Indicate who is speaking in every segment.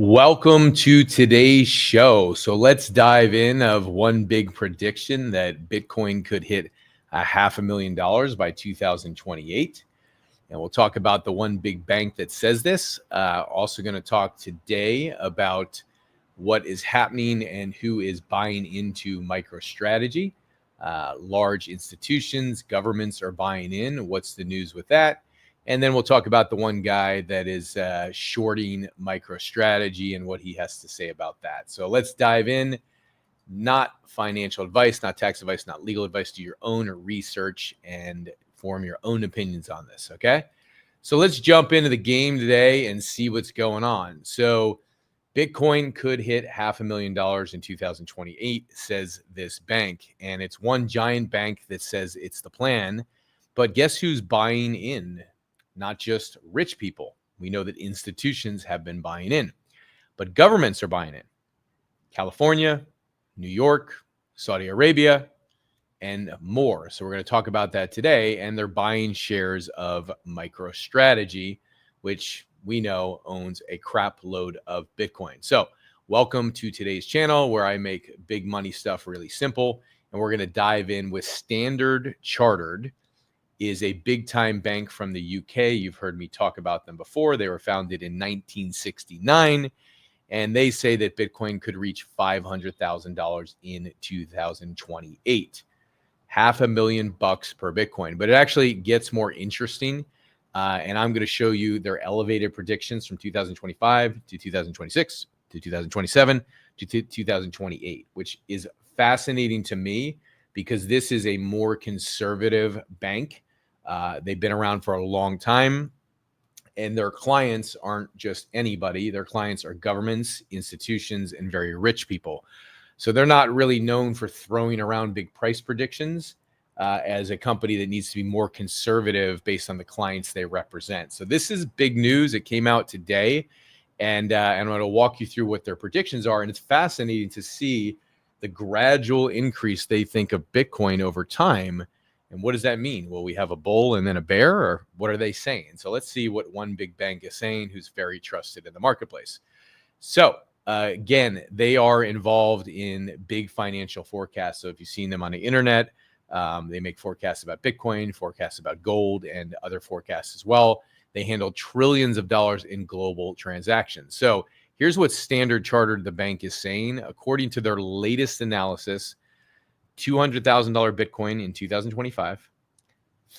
Speaker 1: Welcome to today's show. So let's dive in of one big prediction that Bitcoin could hit $500,000 by 2028. And we'll talk about the one big bank that says this. Also going to talk today about what is happening and who is buying into MicroStrategy. Large institutions, governments are buying in. What's the news with that? And then we'll talk about the one guy that is shorting MicroStrategy and what he has to say about that. So let's dive in. Not financial advice, not tax advice, not legal advice. Do your own research and form your own opinions on this, okay? So let's jump into the game today and see what's going on. So Bitcoin could hit $500,000 in 2028, says this bank. And it's one giant bank that says it's the plan. But guess who's buying in? Not just rich people. We know that institutions have been buying in, but governments are buying in. California, New York, Saudi Arabia, and more. So we're going to talk about that today. And they're buying shares of MicroStrategy, which we know owns a crap load of Bitcoin. So welcome to today's channel where I make big money stuff really simple. And we're going to dive in with Standard Chartered. Is a big time bank from the UK. You've heard me talk about them before. They were founded in 1969, and they say that Bitcoin could reach $500,000 in 2028. $500,000 per Bitcoin. But it actually gets more interesting, and I'm going to show you their elevated predictions from 2025 to 2026 to 2027 to 2028, which is fascinating to me because this is a more conservative bank. They've been around for a long time, and their clients aren't just anybody. Their clients are governments, institutions, and very rich people. So they're not really known for throwing around big price predictions as a company that needs to be more conservative based on the clients they represent. So this is big news. It came out today, and I'm going to walk you through what their predictions are. And it's fascinating to see the gradual increase they think of Bitcoin over time. And what does that mean? Will we have a bull and then a bear, or what are they saying? So let's see what one big bank is saying who's very trusted in the marketplace. So again, they are involved in big financial forecasts. So if you've seen them on the internet, they make forecasts about Bitcoin, forecasts about gold, and other forecasts as well. They handle trillions of dollars in global transactions. So here's what Standard Chartered, the bank, is saying. According to their latest analysis, $200,000 Bitcoin in 2025,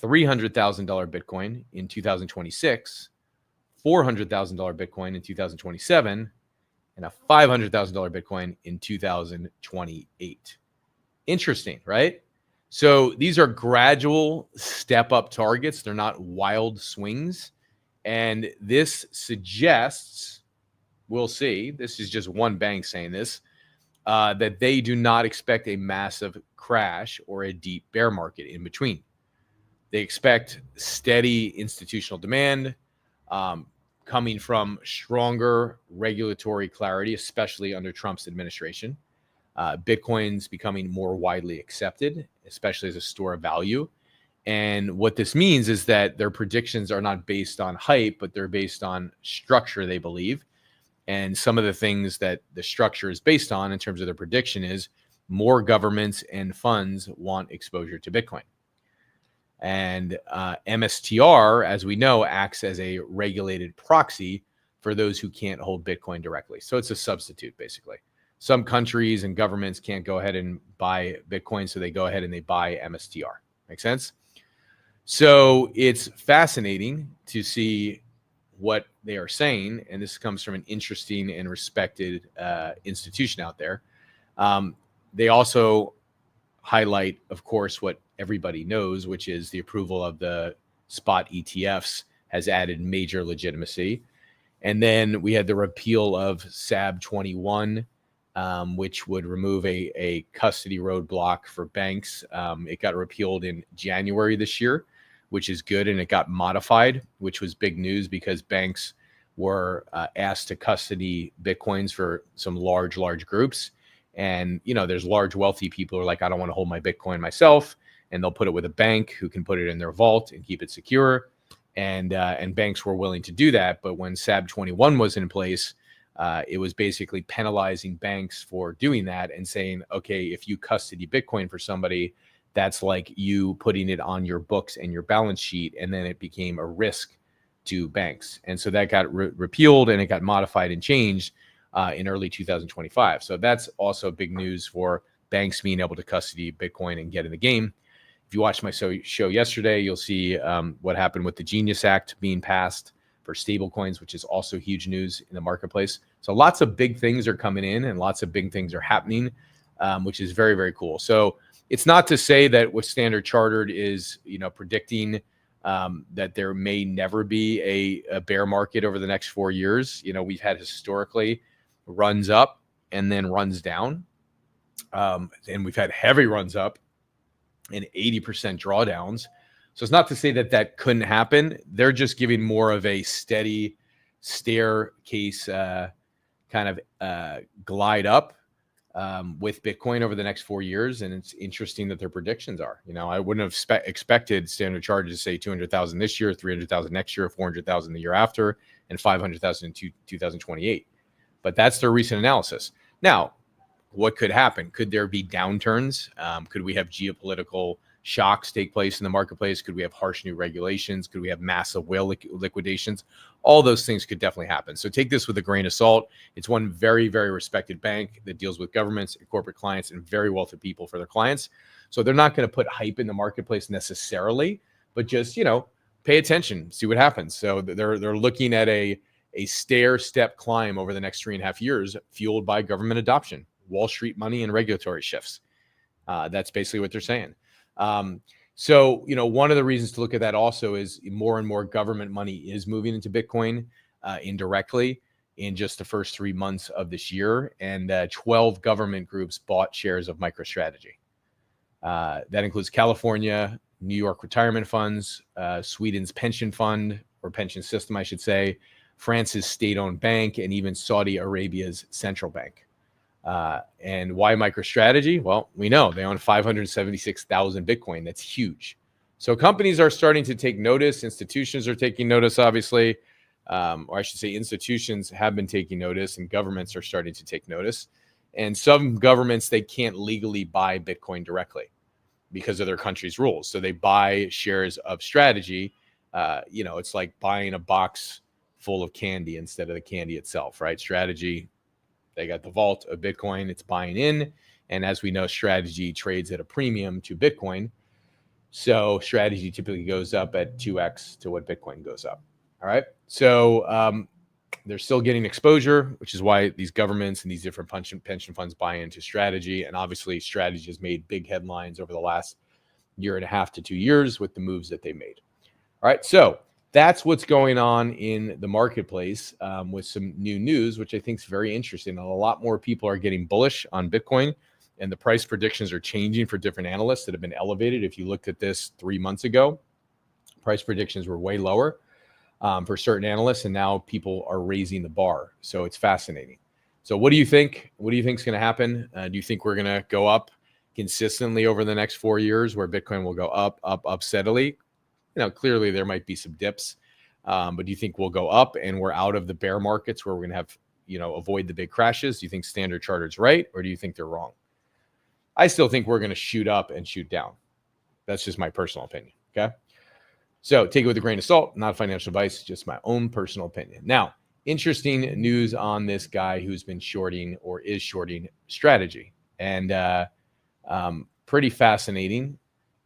Speaker 1: $300,000 Bitcoin in 2026, $400,000 Bitcoin in 2027, and a $500,000 Bitcoin in 2028. Interesting, right? So these are gradual step-up targets. They're not wild swings. And this suggests, we'll see, this is just one bank saying this, that they do not expect a massive crash or a deep bear market in between. They expect steady institutional demand coming from stronger regulatory clarity, especially under Trump's administration. Bitcoin's becoming more widely accepted, especially as a store of value. And what this means is that their predictions are not based on hype, but they're based on structure, they believe. And some of the things that the structure is based on in terms of their prediction is more governments and funds want exposure to Bitcoin. And MSTR, as we know, acts as a regulated proxy for those who can't hold Bitcoin directly. So it's a substitute, basically. Some countries and governments can't go ahead and buy Bitcoin, so they go ahead and they buy MSTR. Make sense? So it's fascinating to see what they are saying, and this comes from an interesting and respected institution out there. They also highlight, of course, what everybody knows, which is the approval of the spot ETFs has added major legitimacy. And then we had the repeal of SAB 21, which would remove a custody roadblock for banks. It got repealed in January this year, which is good, and it got modified, which was big news because banks were asked to custody Bitcoins for some large groups. And, you know, there's large wealthy people who are like, I don't want to hold my Bitcoin myself. And they'll put it with a bank who can put it in their vault and keep it secure. And banks were willing to do that. But when SAB 21 was in place, it was basically penalizing banks for doing that and saying, okay, if you custody Bitcoin for somebody, that's like you putting it on your books and your balance sheet, and then it became a risk to banks. And so that got repealed, and it got modified and changed in early 2025. So that's also big news for banks being able to custody Bitcoin and get in the game. If you watched my show yesterday, you'll see what happened with the Genius Act being passed for stablecoins, which is also huge news in the marketplace. So lots of big things are coming in, and lots of big things are happening, which is very, very cool. So it's not to say that what Standard Chartered is, predicting that there may never be a bear market over the next 4 years. We've had historically runs up and then runs down, and we've had heavy runs up and 80% drawdowns. So it's not to say that that couldn't happen. They're just giving more of a steady staircase kind of glide up with Bitcoin over the next 4 years. And it's interesting that their predictions are. I wouldn't have expected Standard Chartered to say 200,000 this year, 300,000 next year, 400,000 the year after, and 500,000 in 2028. But that's their recent analysis. Now, what could happen? Could there be downturns? Could we have geopolitical shocks take place in the marketplace? Could we have harsh new regulations? Could we have massive whale liquidations? All those things could definitely happen. So take this with a grain of salt. It's one very, very respected bank that deals with governments and corporate clients and very wealthy people for their clients. So they're not going to put hype in the marketplace necessarily, but just, pay attention, see what happens. So they're looking at a stair-step climb over the next 3.5 years, fueled by government adoption, Wall Street money, and regulatory shifts. That's basically what they're saying. So, one of the reasons to look at that also is more and more government money is moving into Bitcoin indirectly in just the first 3 months of this year. And 12 government groups bought shares of MicroStrategy. That includes California, New York retirement funds, Sweden's pension fund, or pension system, I should say, France's state-owned bank, and even Saudi Arabia's central bank. And why MicroStrategy? Well, we know they own 576,000 Bitcoin. That's huge. So companies are starting to take notice. Institutions are taking notice, obviously. Or I should say institutions have been taking notice, and governments are starting to take notice. And some governments, they can't legally buy Bitcoin directly because of their country's rules. So they buy shares of Strategy. It's like buying a box full of candy instead of the candy itself, right? Strategy, they got the vault of Bitcoin, it's buying in. And as we know, Strategy trades at a premium to Bitcoin. So Strategy typically goes up at 2x to what Bitcoin goes up. All right. So they're still getting exposure, which is why these governments and these different pension funds buy into Strategy. And obviously, Strategy has made big headlines over the last 1.5 to 2 years with the moves that they made. All right. So that's what's going on in the marketplace with some new news, which I think is very interesting. A lot more people are getting bullish on Bitcoin, and the price predictions are changing for different analysts that have been elevated. If you looked at this 3 months ago, price predictions were way lower for certain analysts, and now people are raising the bar. So it's fascinating. So what do you think? What do you think is going to happen? Do you think we're going to go up consistently over the next 4 years, where Bitcoin will go up steadily? Clearly there might be some dips, but do you think we'll go up and we're out of the bear markets where we're going to have, avoid the big crashes? Do you think Standard Chartered's right, or do you think they're wrong? I still think we're going to shoot up and shoot down. That's just my personal opinion. Okay. So take it with a grain of salt, not financial advice, just my own personal opinion. Now, interesting news on this guy who's been shorting or is shorting Strategy, and pretty fascinating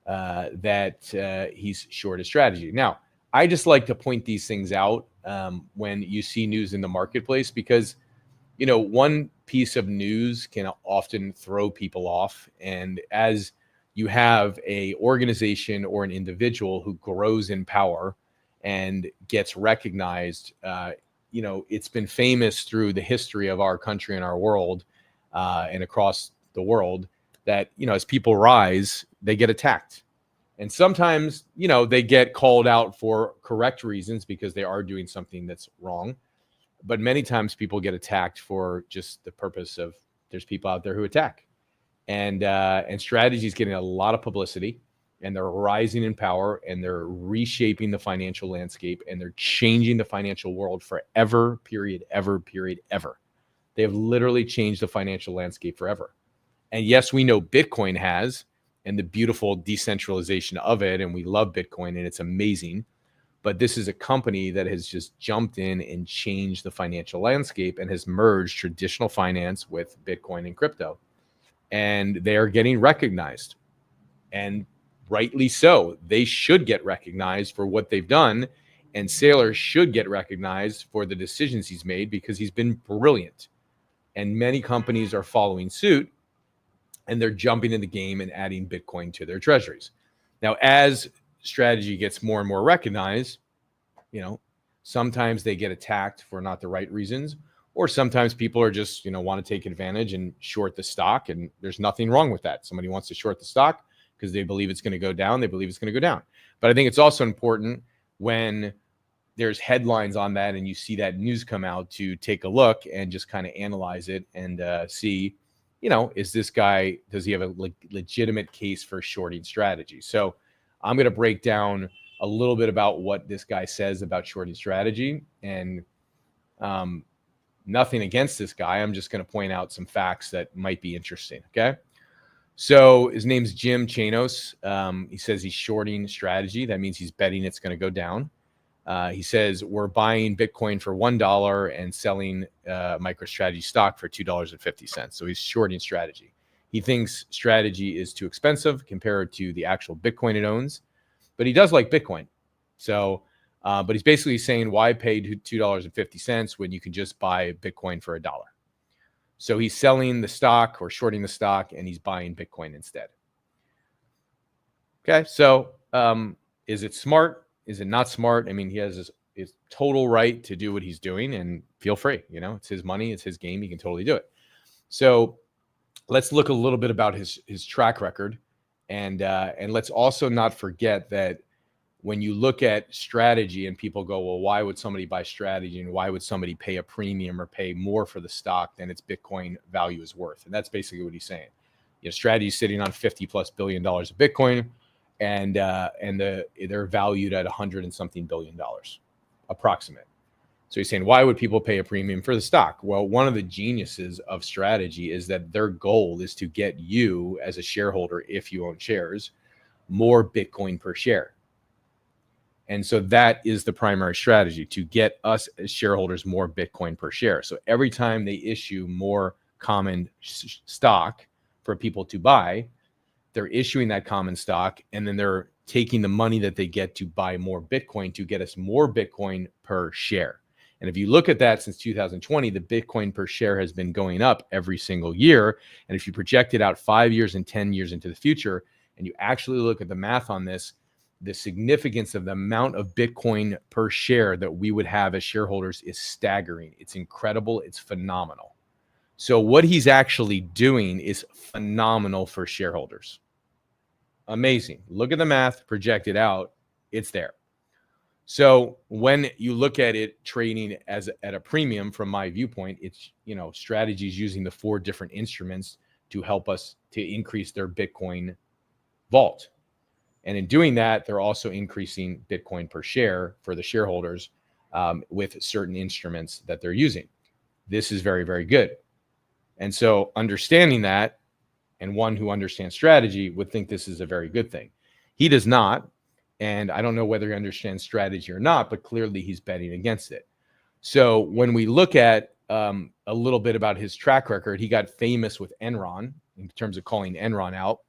Speaker 1: that he's short a Strategy. Now, I just like to point these things out when you see news in the marketplace, because, one piece of news can often throw people off. And as you have a organization or an individual who grows in power and gets recognized, it's been famous through the history of our country and our world and across the world that, as people rise, they get attacked. And sometimes, they get called out for correct reasons because they are doing something that's wrong. But many times people get attacked for just the purpose of, there's people out there who attack. And Strategy is getting a lot of publicity, and they're rising in power, and they're reshaping the financial landscape, and they're changing the financial world forever, period, ever. They have literally changed the financial landscape forever. And yes, we know Bitcoin has, and the beautiful decentralization of it, and we love Bitcoin and it's amazing. But this is a company that has just jumped in and changed the financial landscape and has merged traditional finance with Bitcoin and crypto. And they are getting recognized, and rightly so. They should get recognized for what they've done. And Saylor should get recognized for the decisions he's made because he's been brilliant. And many companies are following suit, and they're jumping in the game and adding Bitcoin to their treasuries. Now, as strategy gets more and more recognized, sometimes they get attacked for not the right reasons, or sometimes people are just, want to take advantage and short the stock. And there's nothing wrong with that. Somebody wants to short the stock because they believe it's going to go down. They believe it's going to go down. But I think it's also important when there's headlines on that and you see that news come out to take a look and just kind of analyze it and see, is this guy, does he have a legitimate case for shorting strategy? So I'm going to break down a little bit about what this guy says about shorting strategy, and nothing against this guy. I'm just going to point out some facts that might be interesting. Okay. So his name's Jim Chanos. He says he's shorting strategy. That means he's betting it's going to go down. He says we're buying Bitcoin for $1 and selling MicroStrategy stock for $2.50. So he's shorting strategy. He thinks strategy is too expensive compared to the actual Bitcoin it owns, but he does like Bitcoin. So, but he's basically saying, why pay $2.50 when you can just buy Bitcoin for $1? So he's selling the stock or shorting the stock, and he's buying Bitcoin instead. Okay, so is it smart? Is it not smart? I mean, he has his total right to do what he's doing, and feel free. It's his money, it's his game. He can totally do it. So let's look a little bit about his track record, and let's also not forget that when you look at strategy and people go, well, why would somebody buy strategy, and why would somebody pay a premium or pay more for the stock than its Bitcoin value is worth? And that's basically what he's saying. Strategy is sitting on $50+ billion of Bitcoin, and they're valued at $100 and something billion, approximate. So he's saying, why would people pay a premium for the stock? Well, one of the geniuses of strategy is that their goal is to get you as a shareholder, if you own shares, more Bitcoin per share. And so that is the primary strategy, to get us as shareholders more Bitcoin per share. So every time they issue more common stock for people to buy, they're issuing that common stock, and then they're taking the money that they get to buy more Bitcoin to get us more Bitcoin per share. And if you look at that since 2020, the Bitcoin per share has been going up every single year. And if you project it out 5 years and 10 years into the future, and you actually look at the math on this, the significance of the amount of Bitcoin per share that we would have as shareholders is staggering. It's incredible. It's phenomenal. So what he's actually doing is phenomenal for shareholders. Amazing. Look at the math, project it out. It's there. So when you look at it trading at a premium, from my viewpoint, it's, strategies using the 4 different instruments to help us to increase their Bitcoin vault. And in doing that, they're also increasing Bitcoin per share for the shareholders with certain instruments that they're using. This is very, very good. And so understanding that, and one who understands strategy would think this is a very good thing. He does not. And I don't know whether he understands strategy or not, but clearly he's betting against it. So when we look at a little bit about his track record, he got famous with Enron in terms of calling Enron out.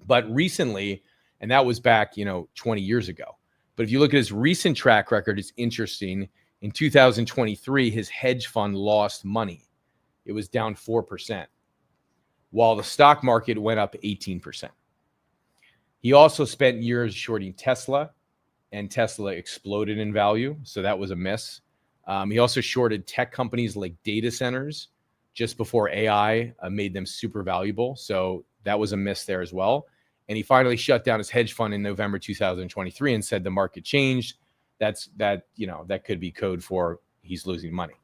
Speaker 1: But recently, and that was back, 20 years ago. But if you look at his recent track record, it's interesting. In 2023, his hedge fund lost money. It was down 4%, while the stock market went up 18%. He also spent years shorting Tesla, and Tesla exploded in value. So that was a miss. He also shorted tech companies like data centers just before AI made them super valuable. So that was a miss there as well. And he finally shut down his hedge fund in November 2023 and said the market changed. That could be code for he's losing money,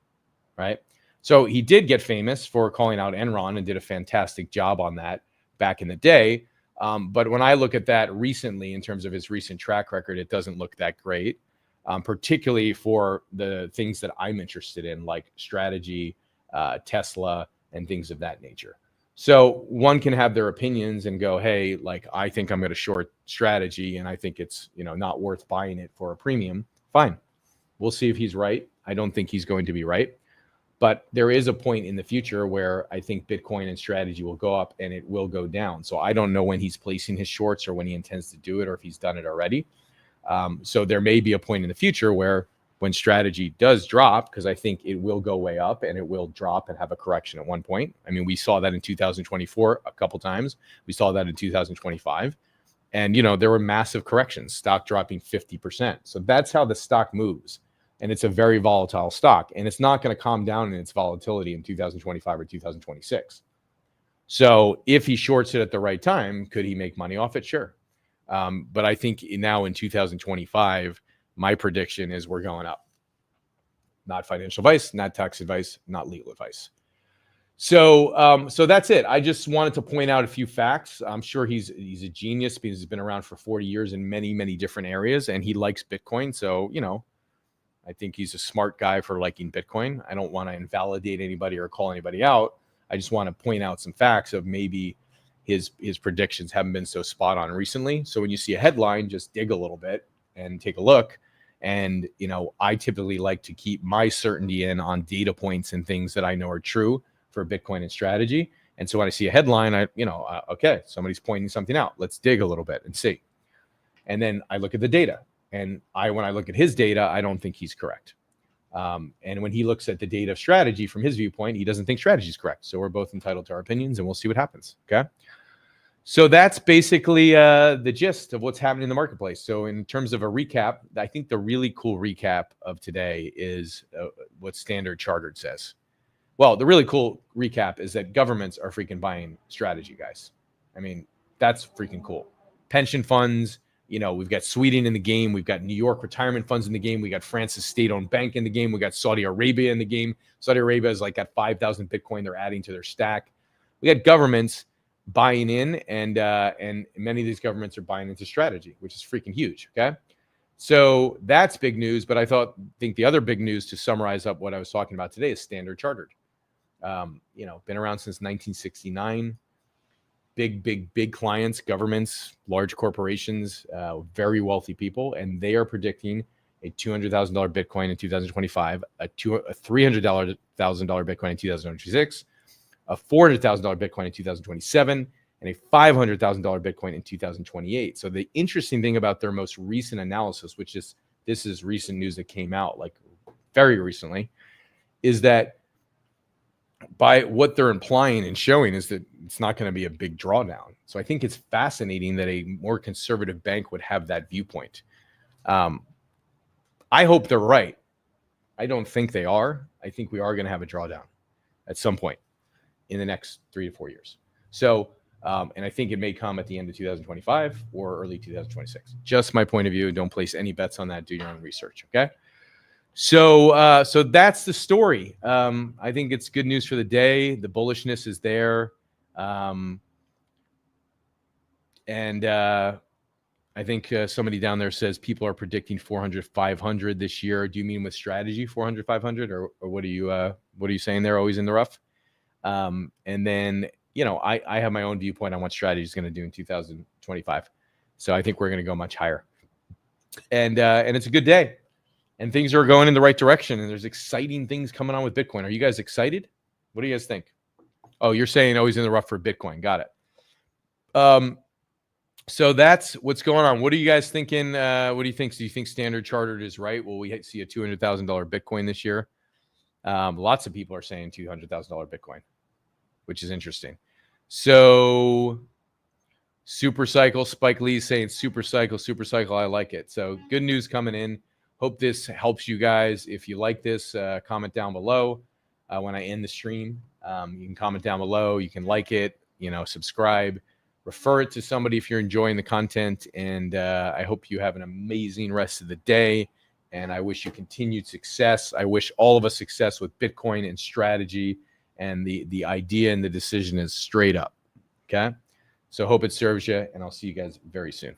Speaker 1: right? So he did get famous for calling out Enron and did a fantastic job on that back in the day. But when I look at that recently, in terms of his recent track record, it doesn't look that great, particularly for the things that I'm interested in, like strategy, Tesla, and things of that nature. So one can have their opinions and go, hey, like, I think I'm going to short strategy and I think it's, not worth buying it for a premium. Fine. We'll see if he's right. I don't think he's going to be right. But there is a point in the future where I think Bitcoin and strategy will go up and it will go down. So I don't know when he's placing his shorts or when he intends to do it or if he's done it already. So there may be a point in the future where when strategy does drop, because I think it will go way up and it will drop and have a correction at one point. I mean, we saw that in 2024 a couple times. We saw that in 2025. And, there were massive corrections, stock dropping 50%. So that's how the stock moves. And it's a very volatile stock. And it's not going to calm down in its volatility in 2025 or 2026. So if he shorts it at the right time, could he make money off it? Sure. But I think now in 2025, my prediction is we're going up. Not financial advice, not tax advice, not legal advice. So that's it. I just wanted to point out a few facts. I'm sure he's a genius because he's been around for 40 years in many, many different areas, and he likes Bitcoin. So, I think he's a smart guy for liking Bitcoin. I don't want to invalidate anybody or call anybody out. I just want to point out some facts of maybe his predictions haven't been so spot on recently. So when you see a headline, just dig a little bit and take a look. And, I typically like to keep my certainty in on data points and things that I know are true for Bitcoin and strategy. And so when I see a headline, okay, somebody's pointing something out. Let's dig a little bit and see. And then I look at the data. And when I look at his data, I don't think he's correct. And when he looks at the data of strategy from his viewpoint, he doesn't think strategy is correct. So we're both entitled to our opinions, and we'll see what happens. Okay. So that's basically the gist of what's happening in the marketplace. So in terms of a recap, I think the really cool recap of today is what Standard Chartered says. Well, the really cool recap is that governments are freaking buying strategy, guys. I mean, that's freaking cool. Pension funds. We've got Sweden in the game. We've got New York retirement funds in the game. We got France's state-owned bank in the game. We got Saudi Arabia in the game. Saudi Arabia has got 5,000 Bitcoin they're adding to their stack. We got governments buying in, and many of these governments are buying into strategy, which is freaking huge. Okay, so that's big news. But I think the other big news to summarize up what I was talking about today is Standard Chartered. Been around since 1969. Big clients, governments, large corporations, very wealthy people, and they are predicting a $200,000 Bitcoin in 2025, a $300,000 Bitcoin in 2026, a $400,000 Bitcoin in 2027, and a $500,000 Bitcoin in 2028. So the interesting thing about their most recent analysis, this is recent news that came out like very recently, is that by what they're implying and showing is that it's not going to be a big drawdown. So I think it's fascinating that a more conservative bank would have that viewpoint. I hope they're right. I don't think they are. I think we are going to have a drawdown at some point in the next 3 to 4 years. So, and I think it may come at the end of 2025 or early 2026. Just my point of view. Don't place any bets on that. Do your own research. Okay. So that's the story. I think it's good news for the day. The bullishness is there. And I think somebody down there says people are predicting 400, 500 this year. Do you mean with strategy 400, 500, or what are you saying there? Always in the rough. And then, I have my own viewpoint on what strategy is going to do in 2025. So I think we're going to go much higher. And it's a good day. And things are going in the right direction, and there's exciting things coming on with Bitcoin. Are you guys excited? What do you guys think? Oh, you're saying always in the rough for Bitcoin. Got it. So that's what's going on. What are you guys thinking? What do you think? Do you think Standard Chartered is right? Will we see a $200,000 Bitcoin this year? Lots of people are saying $200,000 Bitcoin, which is interesting. So super cycle, Spike Lee saying super cycle. I like it. So good news coming in. Hope this helps you guys. If you like this, comment down below when I end the stream. You can comment down below. You can like it, subscribe, refer it to somebody if you're enjoying the content. And I hope you have an amazing rest of the day. And I wish you continued success. I wish all of us success with Bitcoin and strategy. And the idea and the decision is straight up. Okay. So hope it serves you. And I'll see you guys very soon.